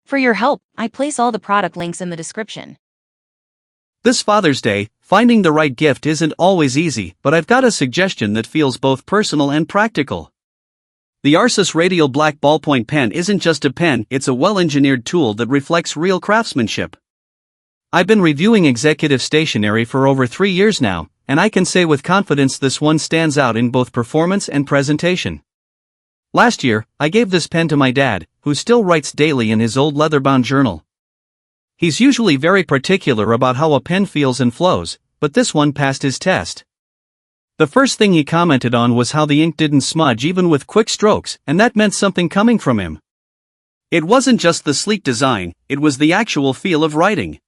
For your help, I place all the product links in the description. This Father's Day, finding the right gift isn't always easy, but I've got a suggestion that feels both personal and practical. The ARCIS Radial Black Ballpoint Pen isn't just a pen, it's a well-engineered tool that reflects real craftsmanship. I've been reviewing executive stationery for over 3 years now, and I can say with confidence this one stands out in both performance and presentation. Last year, I gave this pen to my dad, who still writes daily in his old leather-bound journal. He's usually very particular about how a pen feels and flows, but this one passed his test. The first thing he commented on was how the ink didn't smudge even with quick strokes, and that meant something coming from him. It wasn't just the sleek design, it was the actual feel of writing.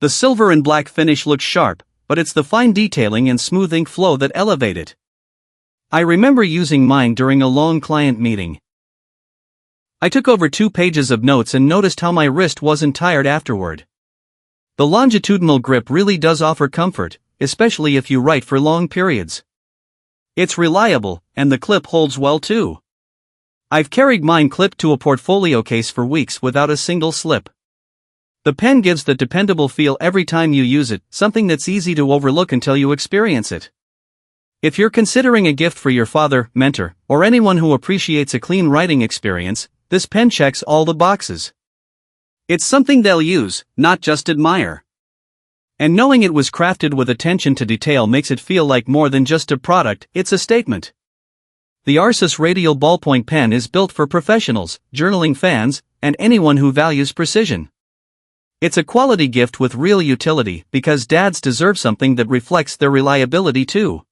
The silver and black finish looks sharp, but it's the fine detailing and smooth ink flow that elevate it. I remember using mine during a long client meeting. I took over 2 pages of notes and noticed how my wrist wasn't tired afterward. The longitudinal grip really does offer comfort, especially if you write for long periods. It's reliable, and the clip holds well too. I've carried mine clipped to a portfolio case for weeks without a single slip. The pen gives the dependable feel every time you use it, something that's easy to overlook until you experience it. If you're considering a gift for your father, mentor, or anyone who appreciates a clean writing experience, this pen checks all the boxes. It's something they'll use, not just admire. And knowing it was crafted with attention to detail makes it feel like more than just a product, it's a statement. The ARCIS Radial Ballpoint Pen is built for professionals, journaling fans, and anyone who values precision. It's a quality gift with real utility, because dads deserve something that reflects their reliability too.